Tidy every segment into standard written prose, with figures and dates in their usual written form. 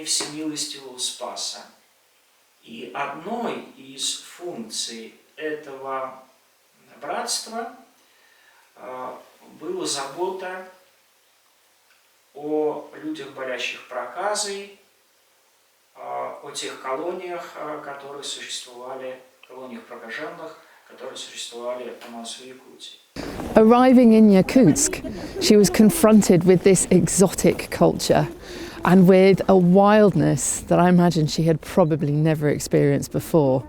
всемилостивого Спаса. И одной из функций этого братства была забота о людях, болящих проказой, о тех колониях, которые существовали, колониях прокаженных, которые существовали у нас в Якутии. Arriving in Yakutsk, she was confronted with this exotic culture and with a wildness that I imagine she had probably never experienced before.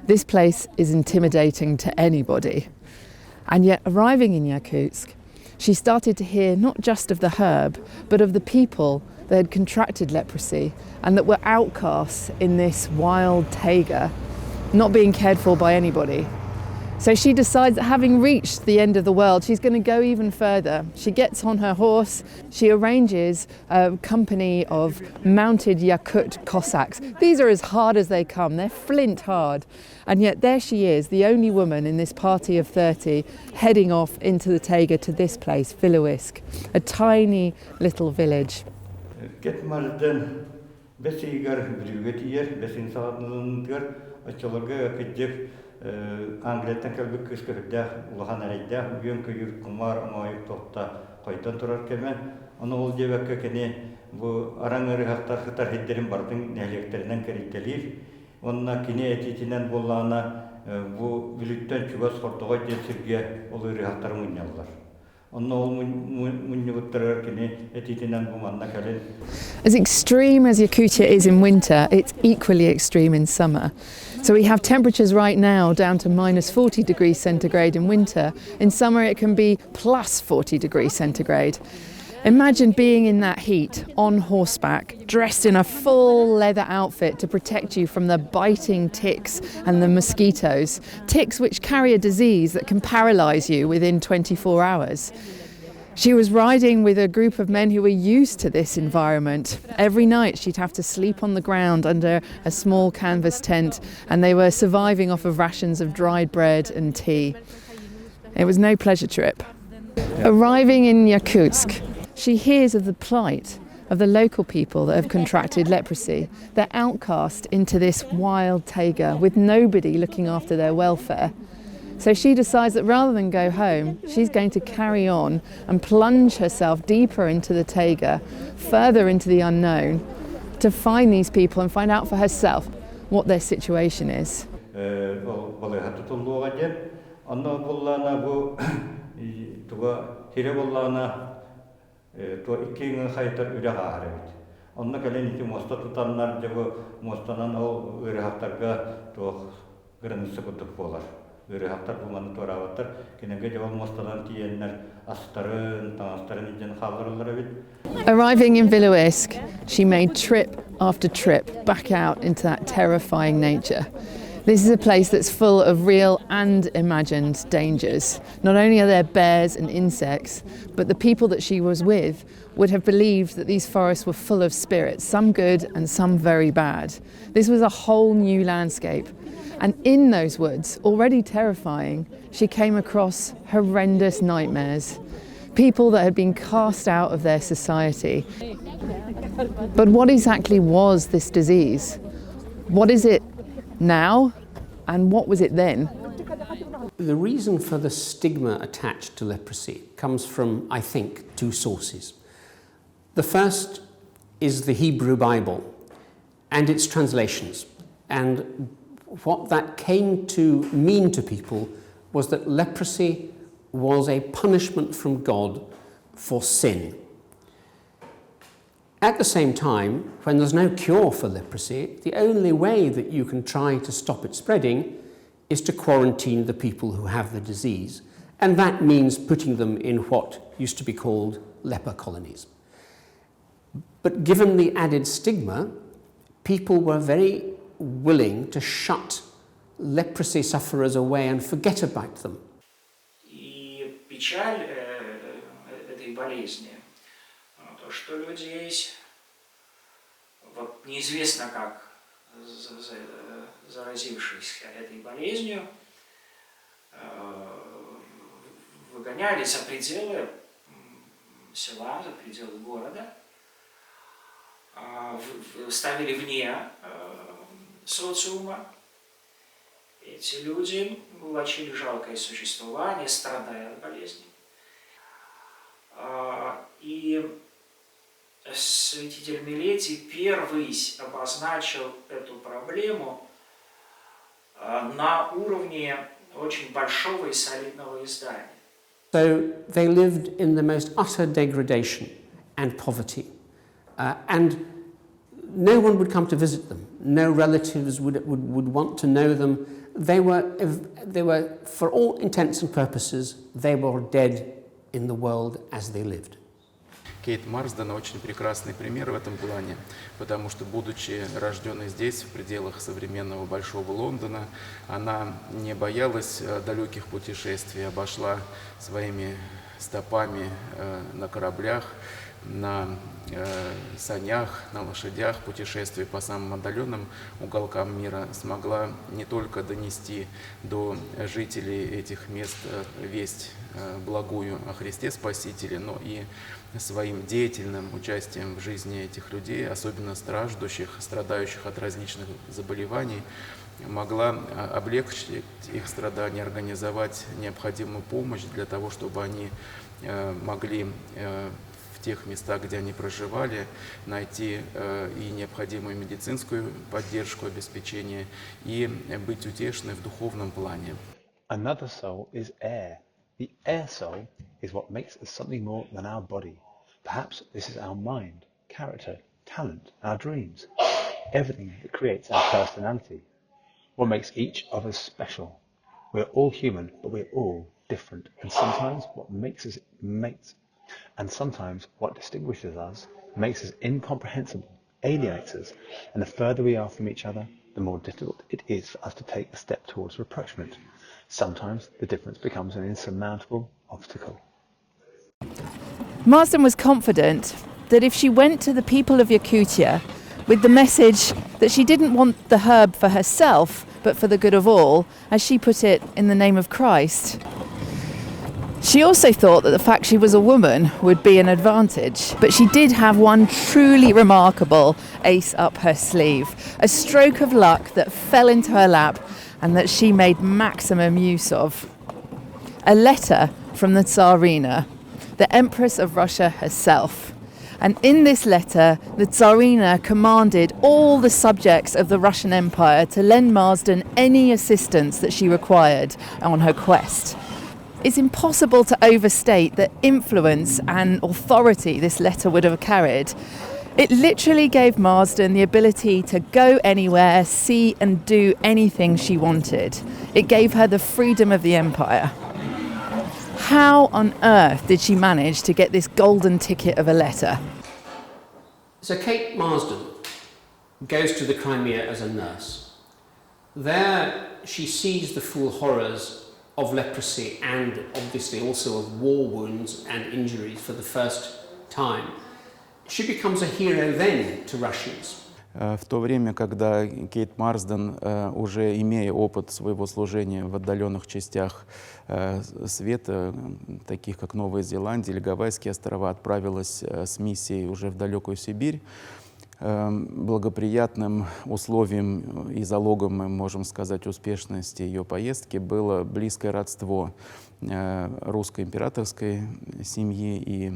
This place is intimidating to anybody. And yet, arriving in Yakutsk, she started to hear not just of the herb, but of the people that had contracted leprosy and that were outcasts in this wild taiga, not being cared for by anybody. So she decides that having reached the end of the world, she's going to go even further. She gets on her horse, she arranges a company of mounted Yakut Cossacks. These are as hard as they come, they're flint hard. And yet there she is, the only woman in this party of 30, heading off into the taiga to this place, Viloisk, a tiny little village. Angletten kalbik kıskırda ulahan arayda bugün köyür kumar amayıp tohta kaytan turar kemen onu ol debekke kene bu arangırı haktar kıtar hedderin bardın nehleklerinden keritelir onna kine etitinden bollana bu bilükten çubas hortoğa desirge olurı haktar munyallar. As extreme as Yakutia is in winter, it's equally extreme in summer. So we have temperatures right now down to minus 40 degrees centigrade in winter. In summer it can be plus 40 degrees centigrade. Imagine being in that heat, on horseback, dressed in a full leather outfit to protect you from the biting ticks and the mosquitoes, ticks which carry a disease that can paralyse you within 24 hours. She was riding with a group of men who were used to this environment. Every night she'd have to sleep on the ground under a small canvas tent, and they were surviving off of rations of dried bread and tea. It was no pleasure trip. Arriving in Yakutsk, she hears of the plight of the local people that have contracted leprosy. They're outcast into this wild taiga with nobody looking after their welfare. So she decides that rather than go home, she's going to carry on and plunge herself deeper into the taiga, further into the unknown, to find these people and find out for herself what their situation is. To ikingen haytar üre haret. Onna kalen iki mosta tutanlar jabo mostanan o üre haktarga to granısı kutup bolar. Üre haktar bulmanı toravatır. Kinenge jabo mostadan tiyenler astarın, tanastarın ijen kaldırılır bit. Arriving in Viloisk, she made trip after trip back out into that terrifying nature. This is a place that's full of real and imagined dangers. Not only are there bears and insects, but the people that she was with would have believed that these forests were full of spirits, some good and some very bad. This was a whole new landscape. And in those woods, already terrifying, she came across horrendous nightmares. People that had been cast out of their society. But what exactly was this disease? What is it now, and what was it then? The reason for the stigma attached to leprosy comes from, I think, two sources. The first is the Hebrew Bible and its translations. And what that came to mean to people was that leprosy was a punishment from God for sin. At the same time, when there's no cure for leprosy, the only way that you can try to stop it spreading is to quarantine the people who have the disease. And that means putting them in what used to be called leper colonies. But given the added stigma, people were very willing to shut leprosy sufferers away and forget about them. И печаль этой болезни, то, что людей, вот неизвестно как заразившись этой болезнью, выгоняли за пределы села, за пределы города, ставили вне социума. Эти люди влачили жалкое существование, страдая от болезни. И святитель Милетий первый обозначил эту проблему на уровне очень большого и солидного издания. So they lived in the most utter degradation and poverty, and no one would come to visit them. No relatives would want to know them. They were, for all intents and purposes, they were dead in the world as they lived. Кейт Марсден очень прекрасный пример в этом плане, потому что, будучи рожденной здесь, в пределах современного Большого Лондона, она не боялась далеких путешествий, обошла своими стопами на кораблях, на санях, на лошадях, путешествия по самым отдаленным уголкам мира, смогла не только донести до жителей этих мест весть благую о Христе Спасителе, но и своим деятельным участием в жизни этих людей, особенно страждущих, страдающих от различных заболеваний, могла облегчить их страдания, организовать необходимую помощь для того, чтобы они могли в тех местах, где они проживали, найти и необходимую медицинскую поддержку, обеспечение, и быть утешены в духовном плане. Another soul is air. The air soul is what makes us something more than our body. Perhaps this is our mind, character, talent, our dreams, everything that creates our personality. What makes each of us special. We're all human, but we're all different. And sometimes what distinguishes us makes us incomprehensible, alienates us. And the further we are from each other, the more difficult it is for us to take a step towards rapprochement. Sometimes the difference becomes an insurmountable obstacle. Marsden was confident that if she went to the people of Yakutia with the message that she didn't want the herb for herself, but for the good of all, as she put it, in the name of Christ. She also thought that the fact she was a woman would be an advantage, but she did have one truly remarkable ace up her sleeve, a stroke of luck that fell into her lap and that she made maximum use of. A letter from the Tsarina, the Empress of Russia herself. And in this letter, the Tsarina commanded all the subjects of the Russian Empire to lend Marsden any assistance that she required on her quest. It's impossible to overstate the influence and authority this letter would have carried. It literally gave Marsden the ability to go anywhere, see and do anything she wanted. It gave her the freedom of the empire. How on earth did she manage to get this golden ticket of a letter? So Kate Marsden goes to the Crimea as a nurse. There she sees the full horrors of leprosy and obviously also of war wounds and injuries for the first time. She becomes a hero then to Russians. В то время, когда Кейт Марсден, уже имея опыт своего служения в отдаленных частях света, таких как Новая Зеландия или Гавайские острова, отправилась с миссией уже в далекую Сибирь, благоприятным условием и залогом, мы можем сказать, успешности ее поездки было близкое родство русской императорской семьи и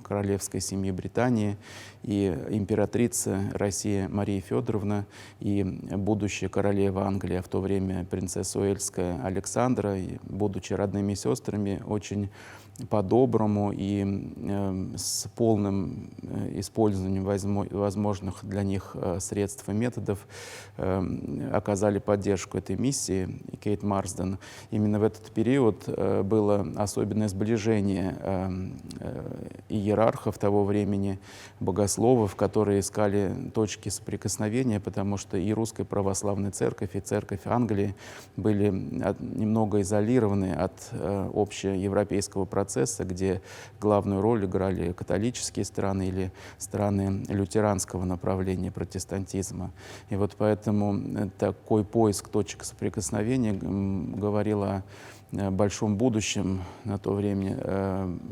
королевской семьи Британии, и императрица России Мария Федоровна, и будущая королева Англии, а в то время принцесса Уэльская Александра, и, будучи родными сестрами, очень по-доброму и с полным использованием возможных для них средств и методов оказали поддержку этой миссии. И Кейт Марсден именно в этот период было особенное сближение иерархов того времени, богословов, которые искали точки соприкосновения, потому что и Русская Православная Церковь, и Церковь Англии были немного изолированы от общеевропейского процесса процесса, где главную роль играли католические страны или страны лютеранского направления протестантизма. И вот поэтому такой поиск точек соприкосновения говорил о большом будущем на то время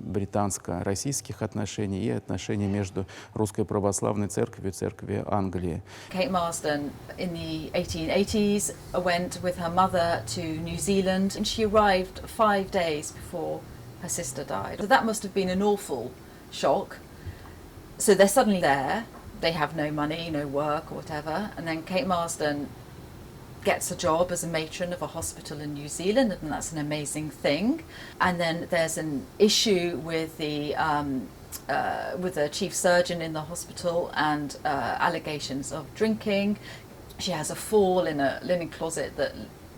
британско-российских отношений и отношений между Русской Православной Церковью и Церковью Англии. Kate Marsden in the 1880s went with her mother to New Zealand and she arrived 5 days before her sister died. So that must have been an awful shock. So they're suddenly there, they have no money, no work or whatever, and then Kate Marsden gets a job as a matron of a hospital in New Zealand, and that's an amazing thing. And then there's an issue with the chief surgeon in the hospital and allegations of drinking. She has a fall in a linen closet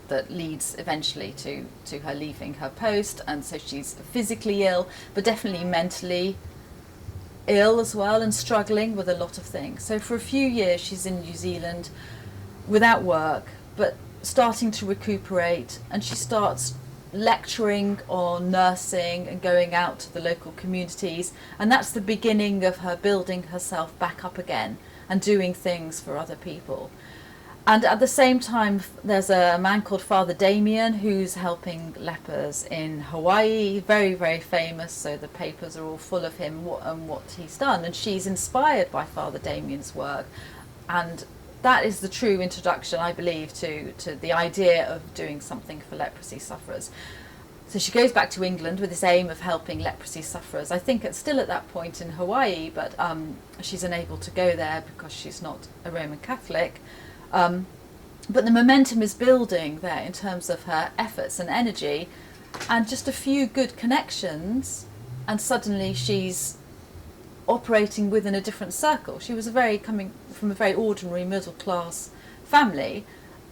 that leads eventually to her leaving her post, and so she's physically ill, but definitely mentally ill as well and struggling with a lot of things. So for a few years she's in New Zealand without work, but starting to recuperate, and she starts lecturing on nursing and going out to the local communities, and that's the beginning of her building herself back up again and doing things for other people. And at the same time there's a man called Father Damien who's helping lepers in Hawaii, very, very famous, so the papers are all full of him and what he's done, and she's inspired by Father Damien's work, and that is the true introduction, I believe, to the idea of doing something for leprosy sufferers. So she goes back to England with this aim of helping leprosy sufferers. I think it's still at that point in Hawaii, but she's unable to go there because she's not a Roman Catholic. But the momentum is building there in terms of her efforts and energy, and just a few good connections, and suddenly she's operating within a different circle. She was coming from a very ordinary middle class family,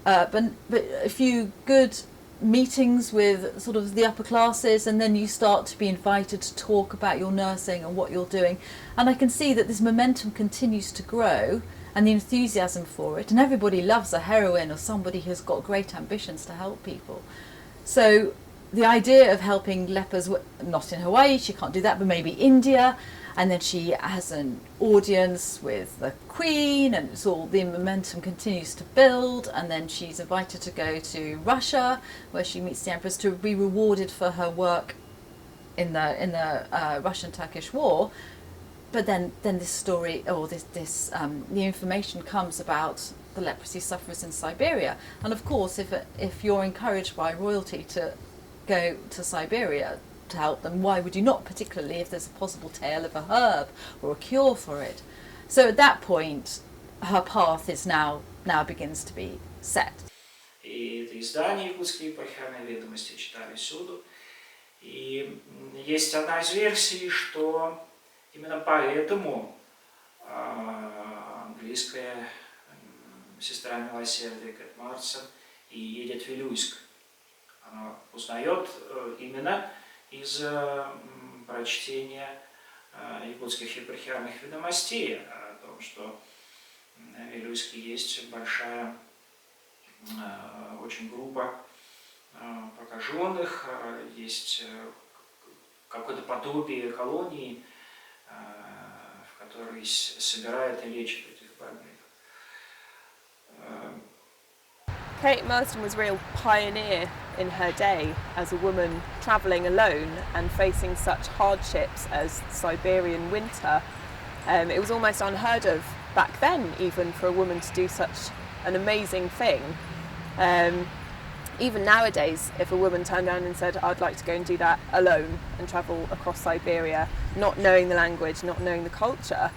but a few good meetings with sort of the upper classes, and then you start to be invited to talk about your nursing and what you're doing, and I can see that this momentum continues to grow and the enthusiasm for it, and everybody loves a heroine or somebody who's got great ambitions to help people. So the idea of helping lepers, not in Hawaii, she can't do that, but maybe India, and then she has an audience with the Queen, and it's all, the momentum continues to build, and then she's invited to go to Russia, where she meets the Empress to be rewarded for her work in the Russian-Turkish War. But then this story, or the information comes about the leprosy sufferers in Siberia, and of course, if you're encouraged by royalty to go to Siberia to help them, why would you not, particularly if there's a possible tale of a herb or a cure for it? So at that point, her path is now begins to be set. И это издания «Якутские епархиальные ведомости» читали всюду. И есть одна из версий, что именно поэтому английская сестра милосердия Кэт Марсон и едет в Вилюйск. Она узнает именно из прочтения якутских епархиальных ведомостей о том, что в Вилюйске есть большая очень группа прокаженных, есть какое-то подобие колонии, в которой собирают и лечат этих больных. Kate Marsden was a real pioneer in her day as a woman travelling alone and facing such hardships as Siberian winter. It was almost unheard of back then, even for a woman to do such an amazing thing. Even nowadays, if a woman turned around and said, I'd like to go and do that alone and travel across Siberia, not knowing the language, not knowing the culture,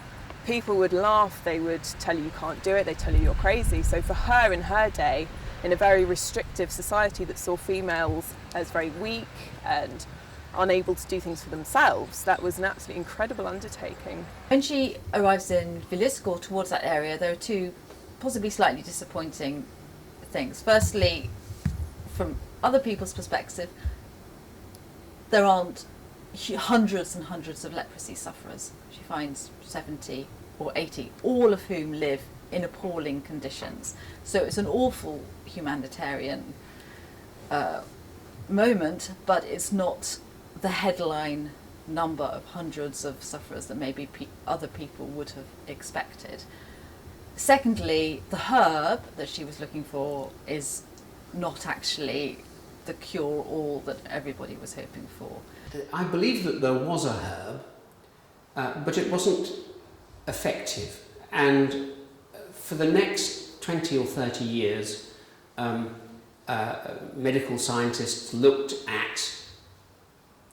people would laugh, they would tell you can't do it, they tell you you're crazy. So for her in her day, in a very restrictive society that saw females as very weak and unable to do things for themselves, that was an absolutely incredible undertaking. When she arrives in Vilisk, or towards that area, there are two possibly slightly disappointing things. Firstly, from other people's perspective, there aren't hundreds and hundreds of leprosy sufferers. She finds 70 or 80, all of whom live in appalling conditions. So it's an awful humanitarian moment, but it's not the headline number of hundreds of sufferers that maybe other people would have expected. Secondly, the herb that she was looking for is not actually the cure-all that everybody was hoping for. I believe that there was a herb, but it wasn't effective. And for the next 20 or 30 years, medical scientists looked at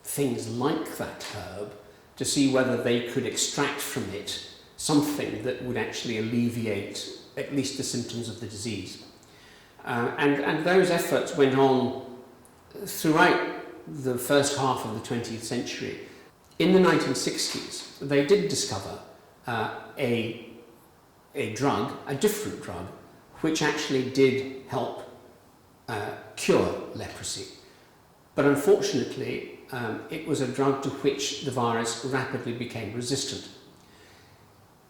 things like that herb to see whether they could extract from it something that would actually alleviate at least the symptoms of the disease. And those efforts went on throughout the first half of the 20th century. In the 1960s, they did discover a drug, a different drug, which actually did help cure leprosy. But unfortunately, it was a drug to which the virus rapidly became resistant.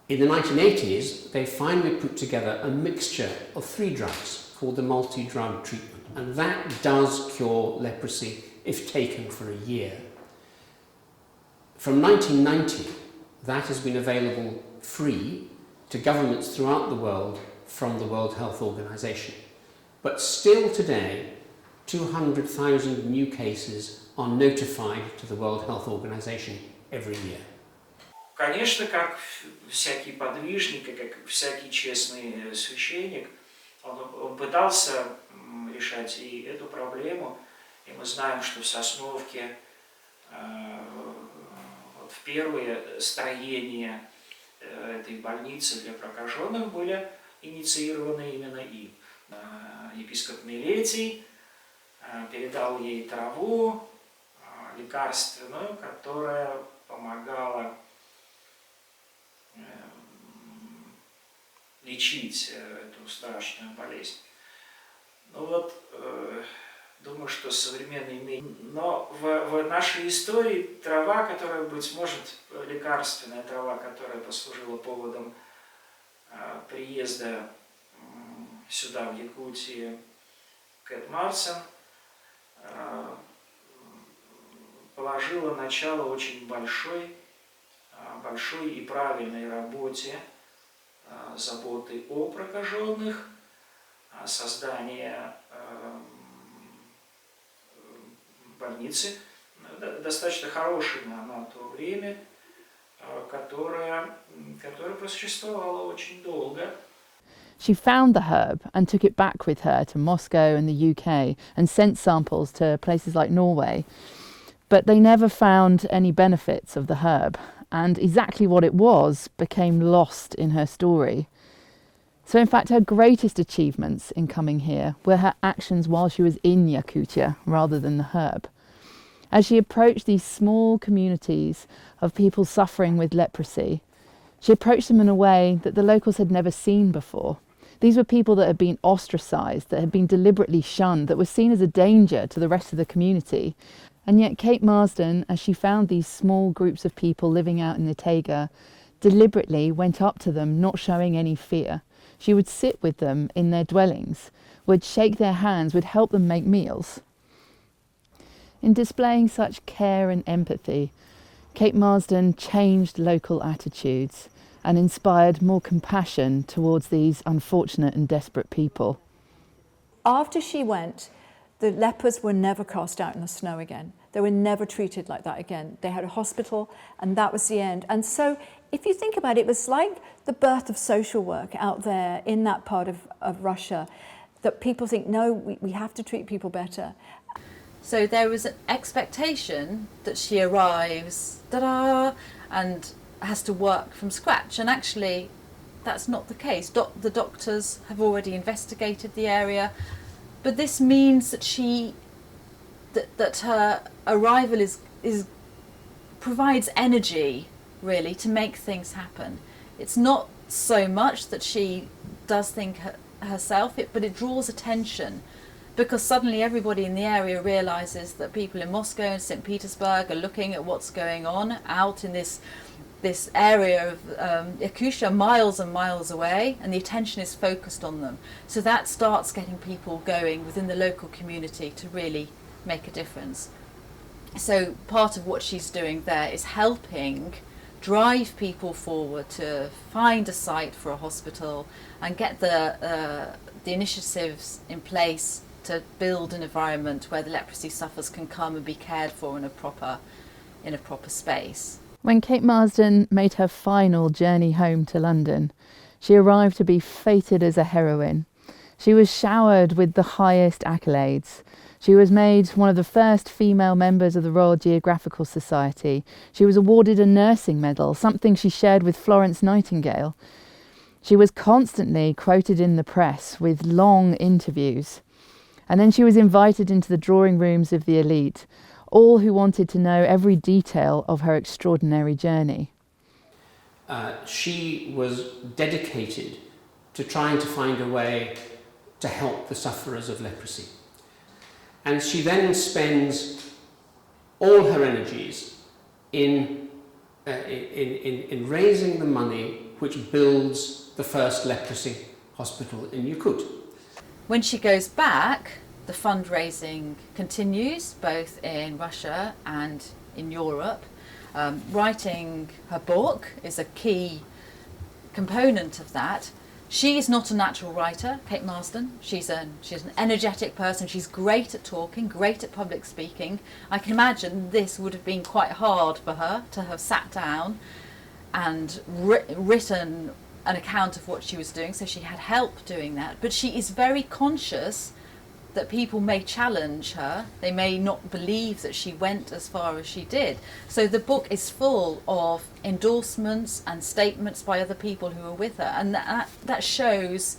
In the 1980s, they finally put together a mixture of 3 drugs called the multi-drug treatment, and that does cure leprosy if taken for a year. From 1990, that has been available free to governments throughout the world from the World Health Organization. But still today, 200,000 new cases are notified to the World Health Organization every year. Конечно, как всякий подвижник и как всякий честный священник, он пытался решать и эту проблему. И мы знаем, что в Сосновке в первые строения этой больницы для прокаженных были инициированы именно им. Епископ Милетий передал ей траву лекарственную, которая помогала лечить эту страшную болезнь. Ну вот, думаю, что современный мир. Но в нашей истории трава, которая, быть может, лекарственная трава, которая послужила поводом приезда сюда, в Якутию, Кэт Марсон, положила начало очень большой и правильной работе заботы о прокаженных, создания больницы, достаточно хорошей на то время, которая просуществовала очень долго. She found the herb and took it back with her to Moscow and the UK and sent samples to places like Norway. But they never found any benefits of the herb, and exactly what it was became lost in her story. So in fact, her greatest achievements in coming here were her actions while she was in Yakutia rather than the herb. As she approached these small communities of people suffering with leprosy, she approached them in a way that the locals had never seen before. These were people that had been ostracised, that had been deliberately shunned, that were seen as a danger to the rest of the community. And yet Kate Marsden, as she found these small groups of people living out in the taiga, deliberately went up to them, not showing any fear. She would sit with them in their dwellings, would shake their hands, would help them make meals. In displaying such care and empathy, Kate Marsden changed local attitudes and inspired more compassion towards these unfortunate and desperate people. After she went, the lepers were never cast out in the snow again. They were never treated like that again. They had a hospital, and that was the end. And so if you think about it, it was like the birth of social work out there in that part of Russia, that people think, no, we have to treat people better. So there was an expectation that she arrives, ta-da, and has to work from scratch. And actually, that's not the case. The doctors have already investigated the area, but this means that that her arrival provides energy, really, to make things happen. It's not so much that she does think herself, but it draws attention, because suddenly everybody in the area realises that people in Moscow and St. Petersburg are looking at what's going on out in this area of Yakutia, miles and miles away, and the attention is focused on them. So that starts getting people going within the local community to really make a difference. So part of what she's doing there is helping drive people forward to find a site for a hospital and get the initiatives in place to build an environment where the leprosy sufferers can come and be cared for in a proper space. When Kate Marsden made her final journey home to London, she arrived to be feted as a heroine. She was showered with the highest accolades. She was made one of the first female members of the Royal Geographical Society. She was awarded a nursing medal, something she shared with Florence Nightingale. She was constantly quoted in the press with long interviews. And then she was invited into the drawing rooms of the elite, all who wanted to know every detail of her extraordinary journey. She was dedicated to trying to find a way to help the sufferers of leprosy. And she then spends all her energies in raising the money which builds the first leprosy hospital in Yakut. When she goes back, the fundraising continues both in Russia and in Europe. Writing her book is a key component of that. She is not a natural writer, Kate Marsden. She's an energetic person. She's great at talking, great at public speaking. I can imagine this would have been quite hard for her to have sat down and written an account of what she was doing, so she had help doing that. But she is very conscious that people may challenge her. They may not believe that she went as far as she did. So the book is full of endorsements and statements by other people who were with her, and that shows,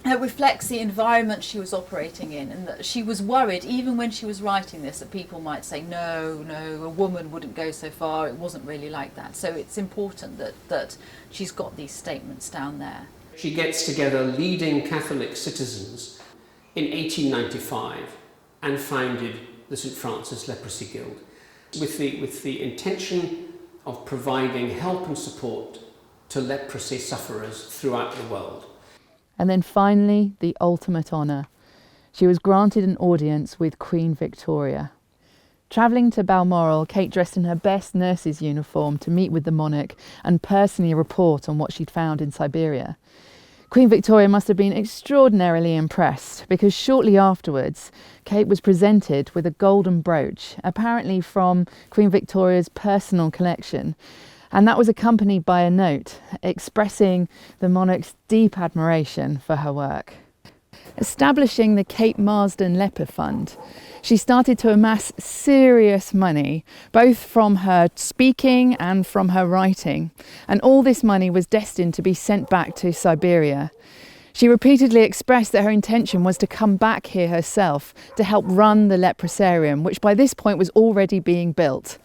it reflects the environment she was operating in, and that she was worried, even when she was writing this, that people might say, no, a woman wouldn't go so far, it wasn't really like that. So it's important that she's got these statements down there. She gets together leading Catholic citizens in 1895 and founded the St. Francis Leprosy Guild with the intention of providing help and support to leprosy sufferers throughout the world. And then finally, the ultimate honour. She was granted an audience with Queen Victoria. Travelling to Balmoral, Kate dressed in her best nurse's uniform to meet with the monarch and personally report on what she'd found in Siberia. Queen Victoria must have been extraordinarily impressed, because shortly afterwards, Kate was presented with a golden brooch, apparently from Queen Victoria's personal collection, and that was accompanied by a note expressing the monarch's deep admiration for her work. Establishing the Kate Marsden Leper Fund, she started to amass serious money, both from her speaking and from her writing, and all this money was destined to be sent back to Siberia. She repeatedly expressed that her intention was to come back here herself to help run the leprosarium, which by this point was already being built.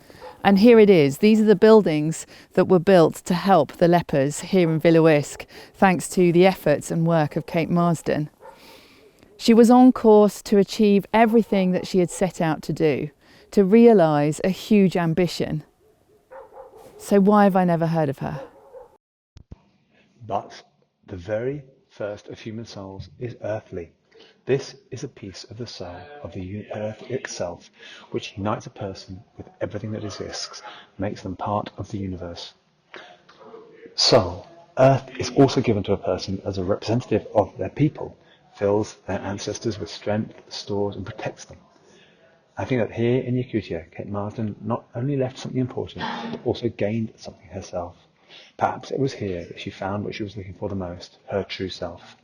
And here it is. These are the buildings that were built to help the lepers here in Wilewisk, thanks to the efforts and work of Kate Marsden. She was on course to achieve everything that she had set out to do, to realise a huge ambition. So why have I never heard of her? But the very first of human souls is earthly. This is a piece of the soul of the earth itself, which unites a person with everything that exists, makes them part of the universe. So, earth is also given to a person as a representative of their people, fills their ancestors with strength, stores and protects them. I think that here in Yakutia, Kate Marsden not only left something important, but also gained something herself. Perhaps it was here that she found what she was looking for the most, her true self.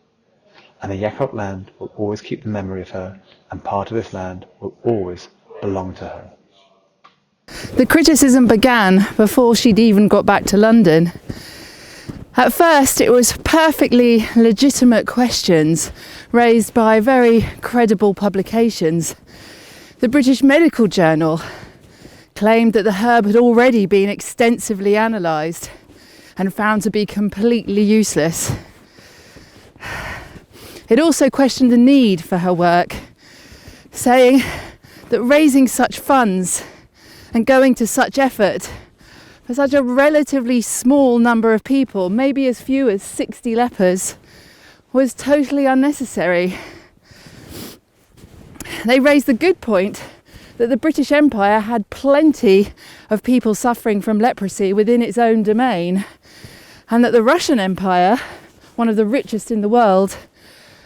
And the Yakut land will always keep the memory of her, and part of this land will always belong to her. The criticism began before she'd even got back to London. At first, it was perfectly legitimate questions raised by very credible publications. The British Medical Journal claimed that the herb had already been extensively analysed and found to be completely useless. It also questioned the need for her work, saying that raising such funds and going to such effort for such a relatively small number of people, maybe as few as 60 lepers, was totally unnecessary. They raised the good point that the British Empire had plenty of people suffering from leprosy within its own domain, and that the Russian Empire, one of the richest in the world,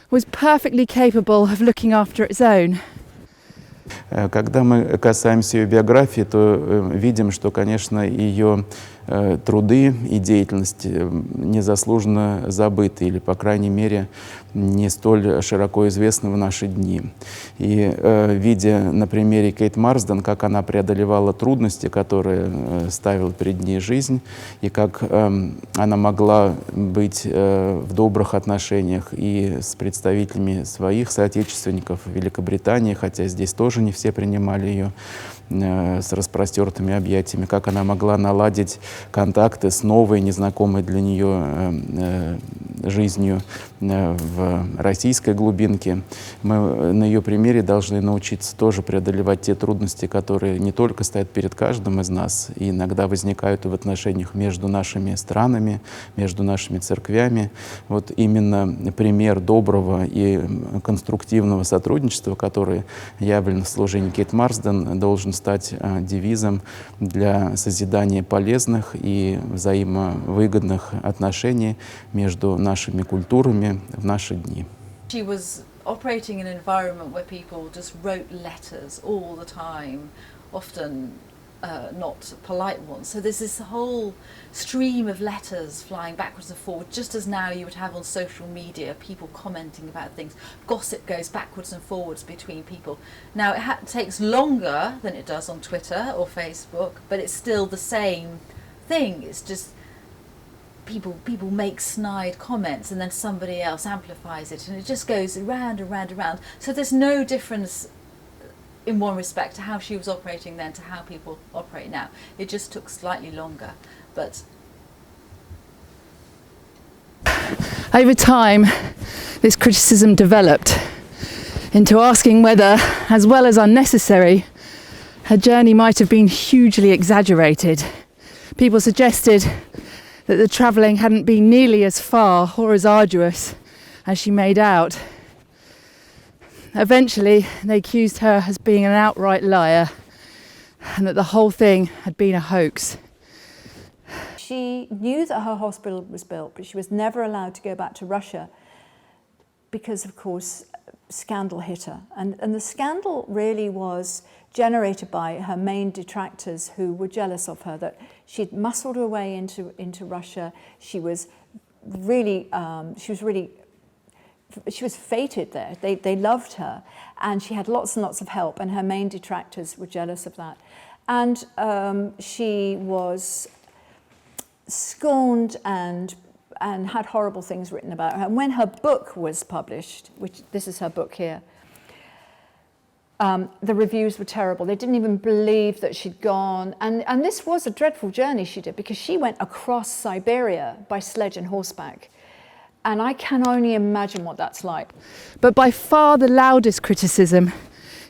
was perfectly capable of looking after its own. Когда мы касаемся ее биографии, то видим, что, конечно, ее труды и деятельность незаслуженно забыты, или, по крайней мере, не столь широко известны в наши дни. И видя на примере Кейт Марсден, как она преодолевала трудности, которые ставила перед ней жизнь, и как она могла быть в добрых отношениях и с представителями своих соотечественников в Великобритании, хотя здесь тоже не все принимали ее с распростертыми объятиями, как она могла наладить контакты с новой, незнакомой для нее жизнью в российской глубинке. Мы на ее примере должны научиться тоже преодолевать те трудности, которые не только стоят перед каждым из нас, и иногда возникают и в отношениях между нашими странами, между нашими церквями. Вот именно пример доброго и конструктивного сотрудничества, который явлен в служении Кейт Марсден, должен стать девизом для созидания полезных и взаимовыгодных отношений между нашими культурами в наши дни. She was operating in an environment where people just wrote letters all the time, often not polite ones. So there's this whole stream of letters flying backwards and forwards, just as now you would have on social media, people commenting about things. Gossip goes backwards and forwards between people. Now it takes longer than it does on Twitter or Facebook, but it's still the same thing. It's just people make snide comments and then somebody else amplifies it, and it just goes round and round and round. So there's no difference in one respect to how she was operating then to how people operate now. It just took slightly longer. But over time, this criticism developed into asking whether, as well as unnecessary, her journey might have been hugely exaggerated. People suggested that the travelling hadn't been nearly as far or as arduous as she made out. Eventually, they accused her as being an outright liar and that the whole thing had been a hoax. She knew that her hospital was built, but she was never allowed to go back to Russia because, of course, scandal hit her. And the scandal really was generated by her main detractors who were jealous of her, that she'd muscled her way into Russia. She was fated there. They loved her, and she had lots and lots of help, and her main detractors were jealous of that. And she was scorned and had horrible things written about her. And when her book was published, which this is her book here, the reviews were terrible. They didn't even believe that she'd gone. And this was a dreadful journey she did, because she went across Siberia by sledge and horseback. And I can only imagine what that's like. But by far the loudest criticism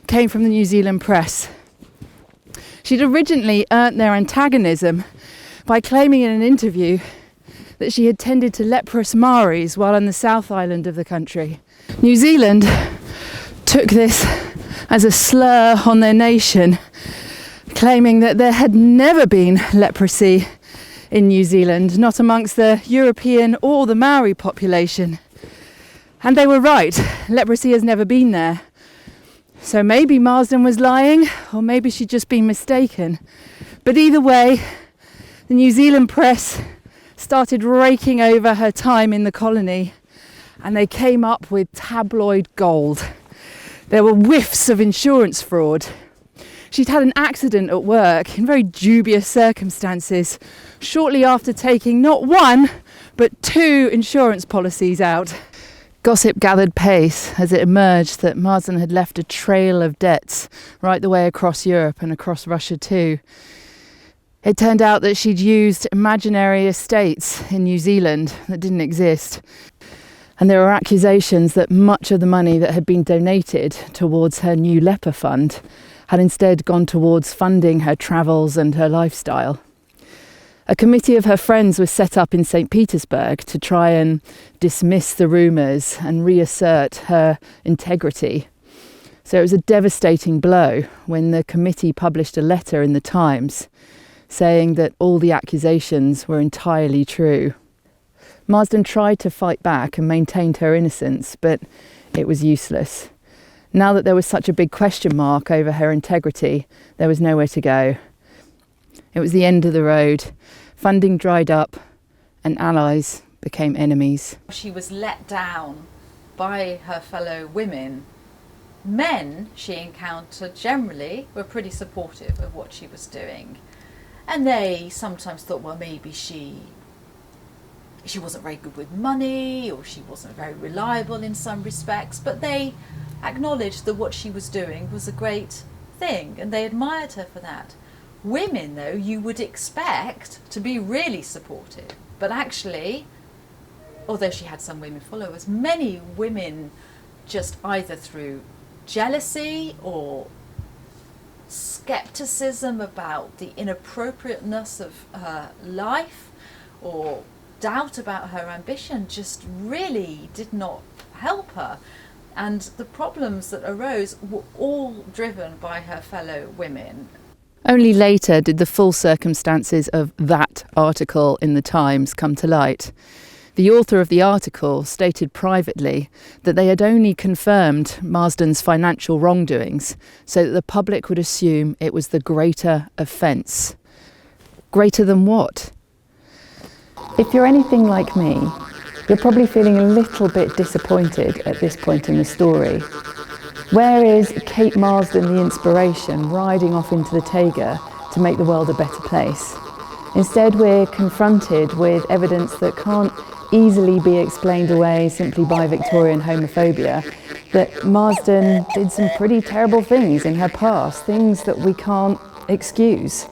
came from the New Zealand press. She'd originally earned their antagonism by claiming in an interview that she had tended to leprous Maoris while on the South Island of the country. New Zealand took this as a slur on their nation, claiming that there had never been leprosy in New Zealand, not amongst the European or the Maori population. And they were right, leprosy has never been there. So maybe Marsden was lying, or maybe she'd just been mistaken. But either way, the New Zealand press started raking over her time in the colony, and they came up with tabloid gold. There were whiffs of insurance fraud. She'd had an accident at work in very dubious circumstances shortly after taking not one, but 2 insurance policies out. Gossip gathered pace as it emerged that Marsden had left a trail of debts right the way across Europe and across Russia too. It turned out that she'd used imaginary estates in New Zealand that didn't exist. And there were accusations that much of the money that had been donated towards her new leper fund had instead gone towards funding her travels and her lifestyle. A committee of her friends was set up in St. Petersburg to try and dismiss the rumours and reassert her integrity. So it was a devastating blow when the committee published a letter in the Times saying that all the accusations were entirely true. Marsden tried to fight back and maintained her innocence, but it was useless. Now that there was such a big question mark over her integrity, there was nowhere to go. It was the end of the road. Funding dried up and allies became enemies. She was let down by her fellow women. Men she encountered generally were pretty supportive of what she was doing. And they sometimes thought, well, maybe she wasn't very good with money, or she wasn't very reliable in some respects, but they acknowledged that what she was doing was a great thing, and they admired her for that. Women, though, you would expect to be really supportive, but actually, although she had some women followers, many women just either through jealousy or skepticism about the inappropriateness of her life or doubt about her ambition just really did not help her. And the problems that arose were all driven by her fellow women. Only later did the full circumstances of that article in the Times come to light. The author of the article stated privately that they had only confirmed Marsden's financial wrongdoings so that the public would assume it was the greater offence. Greater than what? If you're anything like me, you're probably feeling a little bit disappointed at this point in the story. Where is Kate Marsden, the inspiration, riding off into the Taiga to make the world a better place? Instead, we're confronted with evidence that can't easily be explained away simply by Victorian homophobia, that Marsden did some pretty terrible things in her past, things that we can't excuse.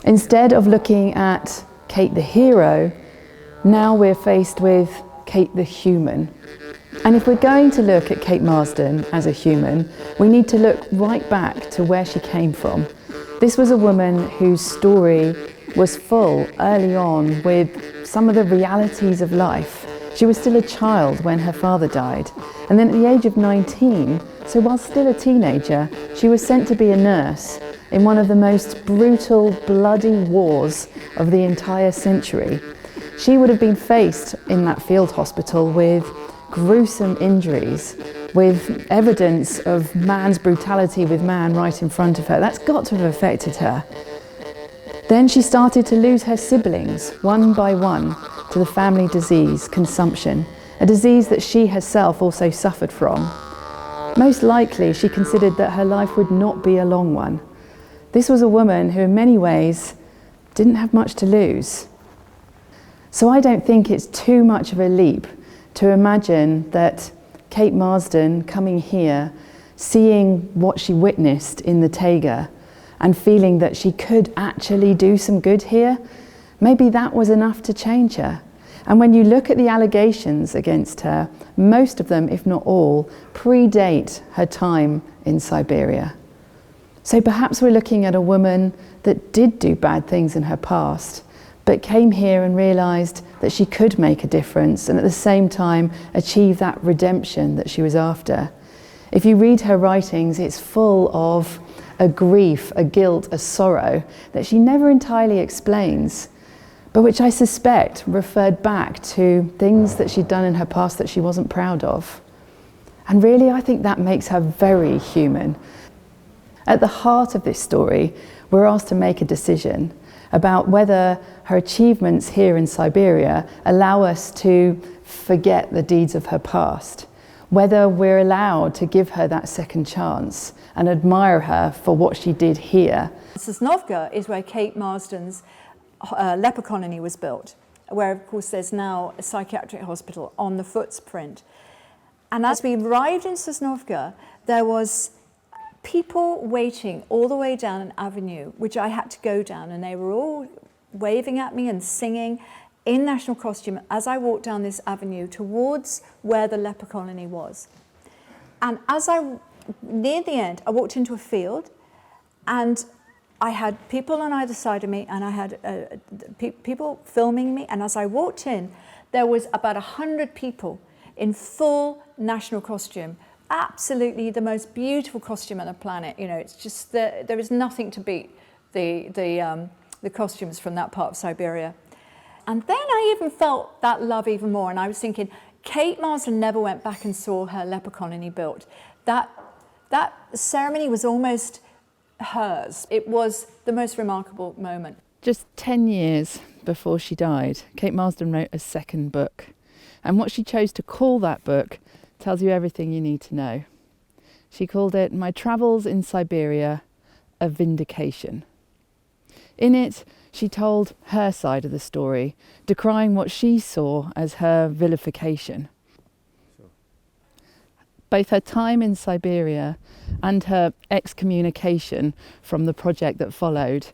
Instead of looking at Kate the hero, now we're faced with Kate the human. And if we're going to look at Kate Marsden as a human, we need to look right back to where she came from. This was a woman whose story was full early on with some of the realities of life. She was still a child when her father died, and then at the age of 19, so while still a teenager, she was sent to be a nurse in one of the most brutal, bloody wars of the entire century. She would have been faced in that field hospital with gruesome injuries, with evidence of man's brutality with man right in front of her. That's got to have affected her. Then she started to lose her siblings, one by one, to the family disease, consumption, a disease that she herself also suffered from. Most likely, she considered that her life would not be a long one. This was a woman who, in many ways, didn't have much to lose. So I don't think it's too much of a leap to imagine that Kate Marsden coming here, seeing what she witnessed in the Taiga, and feeling that she could actually do some good here, maybe that was enough to change her. And when you look at the allegations against her, most of them, if not all, predate her time in Siberia. So perhaps we're looking at a woman that did do bad things in her past, but came here and realised that she could make a difference and at the same time achieve that redemption that she was after. If you read her writings, it's full of a grief, a guilt, a sorrow that she never entirely explains, but which I suspect referred back to things that she'd done in her past that she wasn't proud of. And really, I think that makes her very human. At the heart of this story, we're asked to make a decision about whether her achievements here in Siberia allow us to forget the deeds of her past, whether we're allowed to give her that second chance and admire her for what she did here. Sosnovka is where Kate Marsden's leper colony was built, where of course there's now a psychiatric hospital on the footprint. And as we arrived in Sosnovka, there was people waiting all the way down an avenue, which I had to go down, and they were all waving at me and singing in national costume as I walked down this avenue towards where the leper colony was. And near the end, I walked into a field, and I had people on either side of me, and I had people filming me, and as I walked in, there was about 100 people in full national costume absolutely the most beautiful costume on the planet. You know, it's just there is nothing to beat the costumes from that part of Siberia. And then I even felt that love even more, and I was thinking, Kate Marsden never went back and saw her leper colony built. That ceremony was almost hers. It was the most remarkable moment. Just 10 years before she died, Kate Marsden wrote a second book. And what she chose to call that book tells you everything you need to know. She called it My Travels in Siberia, a Vindication. In it, she told her side of the story, decrying what she saw as her vilification. Both her time in Siberia and her excommunication from the project that followed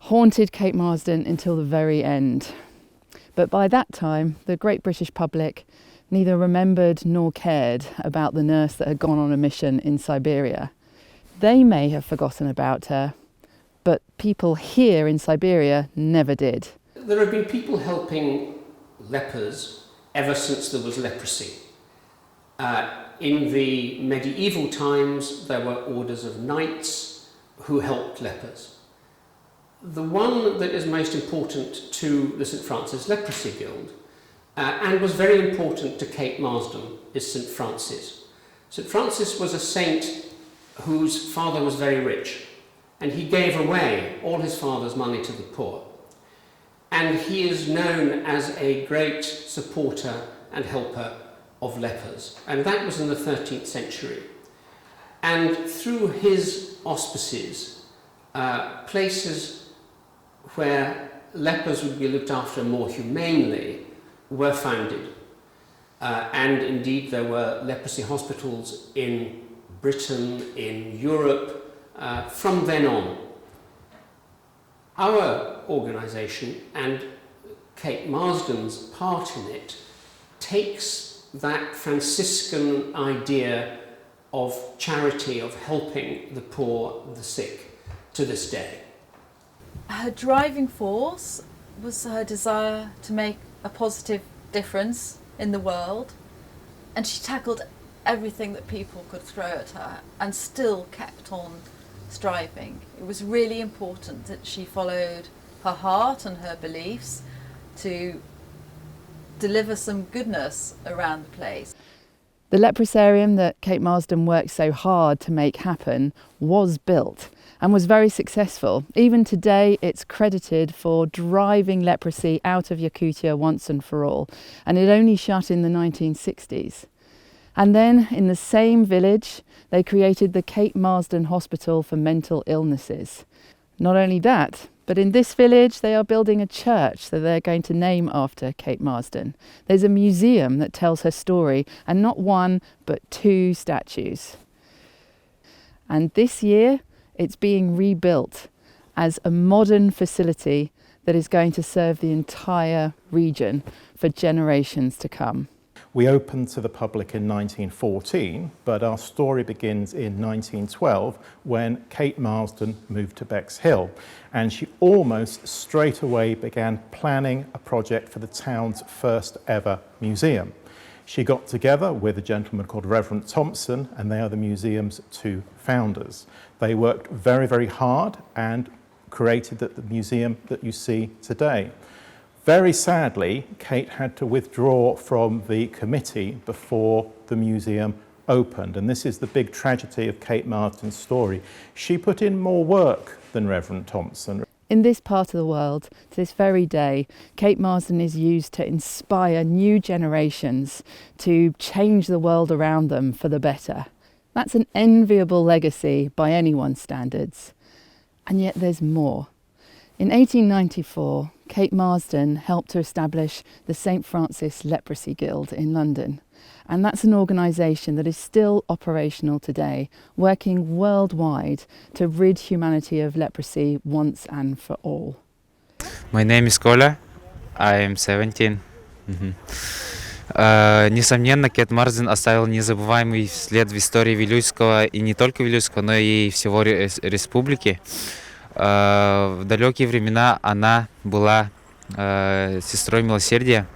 haunted Kate Marsden until the very end. But by that time, the great British public neither remembered nor cared about the nurse that had gone on a mission in Siberia. They may have forgotten about her, but people here in Siberia never did. There have been people helping lepers ever since there was leprosy. In the medieval times, there were orders of knights who helped lepers. The one that is most important to the St. Francis Leprosy Guild and was very important to Kate Marsden is St. Francis. St. Francis was a saint whose father was very rich, and he gave away all his father's money to the poor. And he is known as a great supporter and helper of lepers, and that was in the 13th century. And through his auspices, places where lepers would be looked after more humanely were founded. And indeed there were leprosy hospitals in Britain, in Europe, from then on. Our organisation and Kate Marsden's part in it takes that Franciscan idea of charity, of helping the poor, the sick, to this day. Her driving force was her desire to make a positive difference in the world, and she tackled everything that people could throw at her and still kept on striving. It was really important that she followed her heart and her beliefs to deliver some goodness around the place. The leprosarium that Kate Marsden worked so hard to make happen was built and was very successful. Even today, it's credited for driving leprosy out of Yakutia once and for all, and it only shut in the 1960s. And then, in the same village, they created the Kate Marsden Hospital for Mental Illnesses. Not only that, but in this village, they are building a church that they're going to name after Kate Marsden. There's a museum that tells her story, and not one, but 2 statues. And this year, it's being rebuilt as a modern facility that is going to serve the entire region for generations to come. We opened to the public in 1914, but our story begins in 1912 when Kate Marsden moved to Bexhill, and she almost straight away began planning a project for the town's first ever museum. She got together with a gentleman called Reverend Thompson, and they are the museum's 2 founders. They worked very, very hard and created the museum that you see today. Very sadly, Kate had to withdraw from the committee before the museum opened, and this is the big tragedy of Kate Marsden's story. She put in more work than Reverend Thompson. In this part of the world, to this very day, Kate Marsden is used to inspire new generations to change the world around them for the better. That's an enviable legacy by anyone's standards. And yet there's more. In 1894, Kate Marsden helped to establish the St. Francis Leprosy Guild in London. And that's an organisation that is still operational today, working worldwide to rid humanity of leprosy once and for all. My name is Коля. I am 17. Несомненно, Кэт Марсден оставил незабываемый след в истории Вилюйского, и не только Вилюйского, но и всего республики. В далекие времена она была сестрой милосердия.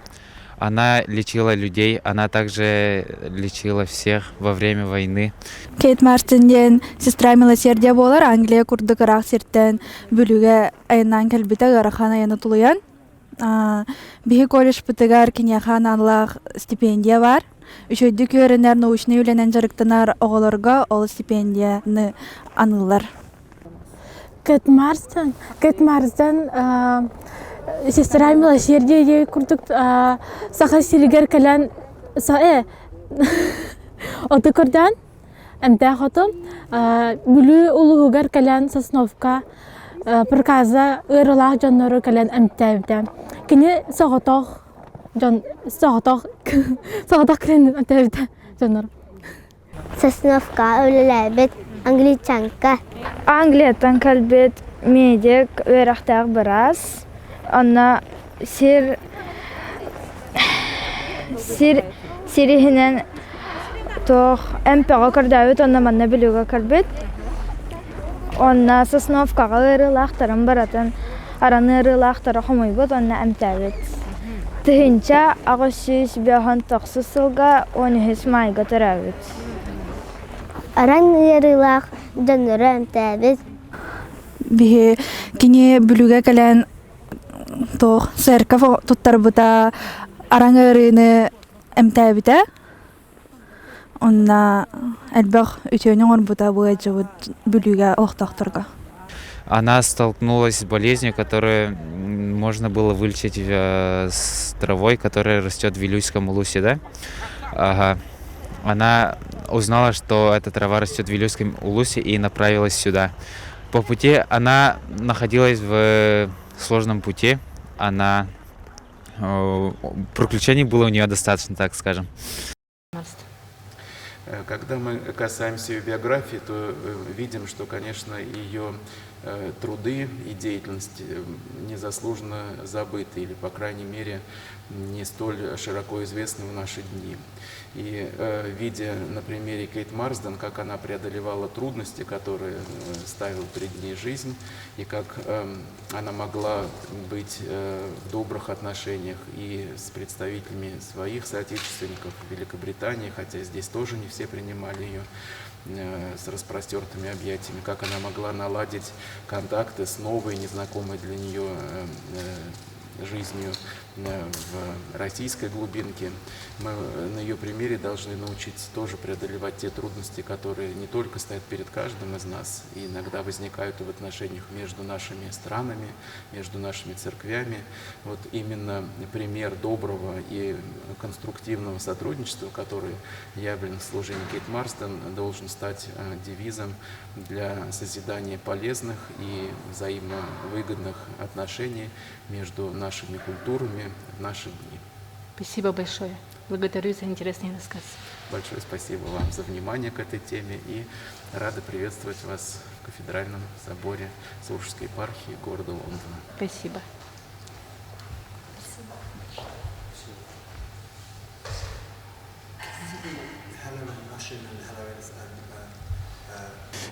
Она лечила людей, она также лечила всех во время войны. Кейт Марстенден сестра милосердия болар Англия курдук арак сиртен бүлүгө айынан келбите гарахана яна тулуян. Биһи колледж бытыгар киняхан аллах стипендия бар. Үчөйдү көрөнөр научный үленен жарыктанар оголорго ол стипендияны анылар. Кейт Марстен сестра милосердия курдук саха силигер калан оты көрдөн эмте хотом бүлү улуугар калан Сосновка приказа ырылак жоннору калан эмтебде кини соготох калан эмтебде жоннор Сосновка өлелебет англичанка Англиятан калбет медик верахтаг біраз. Анна сирихинен тох эмпега кырдабыт, онна манна билүүгө калбет. Онна Сосновкага ырылактарын баратын, араны ырылактары хомойбут, онна эмтебет. Тыгынча агышыш бяхан токсус сылга 12 майга төрөбүт. аран ырылак жоннору эмтебит. Биһи кини бүлүүгө келен тох церковь туттарбыта араңырыны эмтебите. Онна элбах үтөнүң орбута буэжыбыт бүлүүгө охтохторго. Она столкнулась с болезнью, которую можно было вылечить с травой, которая растет в Вилюйском улусе, да? Ага. Она узнала, что эта трава растет в Вилюйском улусе и направилась сюда. По пути она находилась в сложном пути. Приключений было у нее достаточно, так скажем. Когда мы касаемся ее биографии, то видим, что, конечно, ее труды и деятельность незаслуженно забыты, или, по крайней мере, не столь широко известны в наши дни. И видя на примере Кейт Марсден, как она преодолевала трудности, которые ставила перед ней жизнь, и как она могла быть в добрых отношениях и с представителями своих соотечественников в Великобритании, хотя здесь тоже не все принимали ее с распростертыми объятиями, как она могла наладить контакты с новой, незнакомой для нее жизнью в российской глубинке. Мы на ее примере должны научиться тоже преодолевать те трудности, которые не только стоят перед каждым из нас, и иногда возникают и в отношениях между нашими странами, между нашими церквями. Вот именно пример доброго и конструктивного сотрудничества, который явлен в служении Кейт Марсден, должен стать девизом для созидания полезных и взаимовыгодных отношений между нашими культурами в наши дни. Спасибо большое. Благодарю за интересный рассказ. Большое спасибо вам за внимание к этой теме и рады приветствовать вас в кафедральном соборе Суржской епархии города Лондона. Спасибо.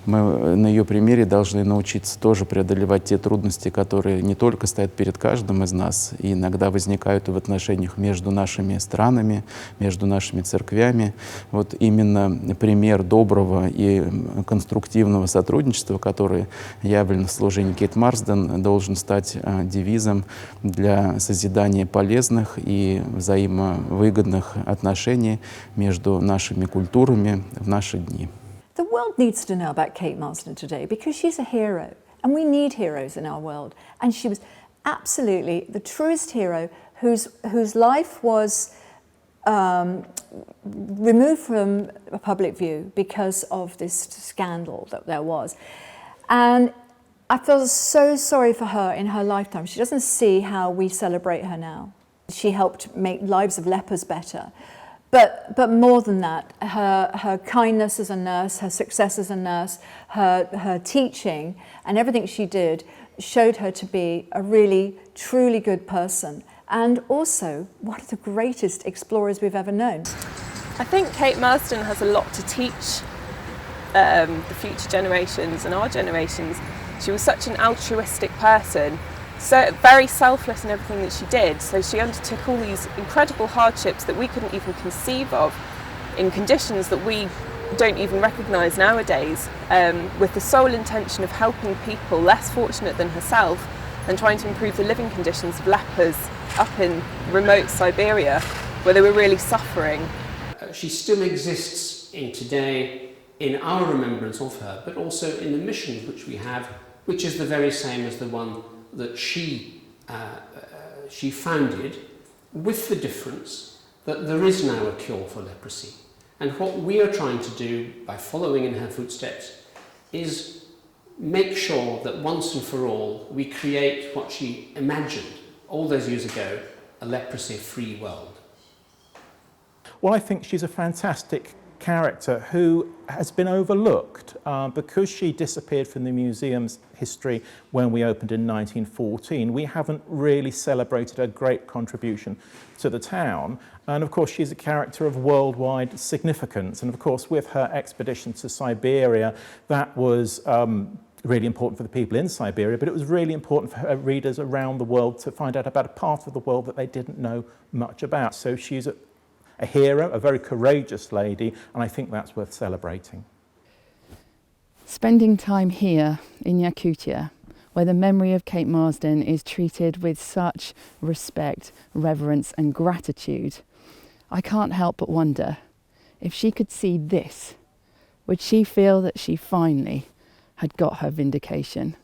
Мы на ее примере должны научиться тоже преодолевать те трудности, которые не только стоят перед каждым из нас, и иногда возникают и в отношениях между нашими странами, между нашими церквями. Вот именно пример доброго и конструктивного сотрудничества, который явлен в служении Кейт Марсден, должен стать девизом для созидания полезных и взаимовыгодных отношений между нашими культурами в наши дни. The world needs to know about Kate Marsden today because she's a hero, and we need heroes in our world. And she was absolutely the truest hero whose life was removed from a public view because of this scandal that there was. And I feel so sorry for her in her lifetime. She doesn't see how we celebrate her now. She helped make lives of lepers better. But more than that, her kindness as a nurse, her success as a nurse, her teaching and everything she did showed her to be a really, truly good person and also one of the greatest explorers we've ever known. I think Kate Marsden has a lot to teach the future generations and our generations. She was such an altruistic person, so very selfless in everything that she did. So she undertook all these incredible hardships that we couldn't even conceive of, in conditions that we don't even recognise nowadays, with the sole intention of helping people less fortunate than herself and trying to improve the living conditions of lepers up in remote Siberia, where they were really suffering. She still exists in today in our remembrance of her, but also in the mission which we have, which is the very same as the one that she founded, with the difference that there is now a cure for leprosy. And what we are trying to do by following in her footsteps is make sure that once and for all we create what she imagined all those years ago, a leprosy-free world. Well, I think she's a fantastic character who has been overlooked because she disappeared from the museum's history when we opened in 1914. We haven't really celebrated her great contribution to the town. And of course, she's a character of worldwide significance. And of course, with her expedition to Siberia, that was really important for the people in Siberia, but it was really important for her readers around the world to find out about a part of the world that they didn't know much about. So she's a hero, a very courageous lady, and I think that's worth celebrating. Spending time here in Yakutia, where the memory of Kate Marsden is treated with such respect, reverence and gratitude, I can't help but wonder, if she could see this, would she feel that she finally had got her vindication?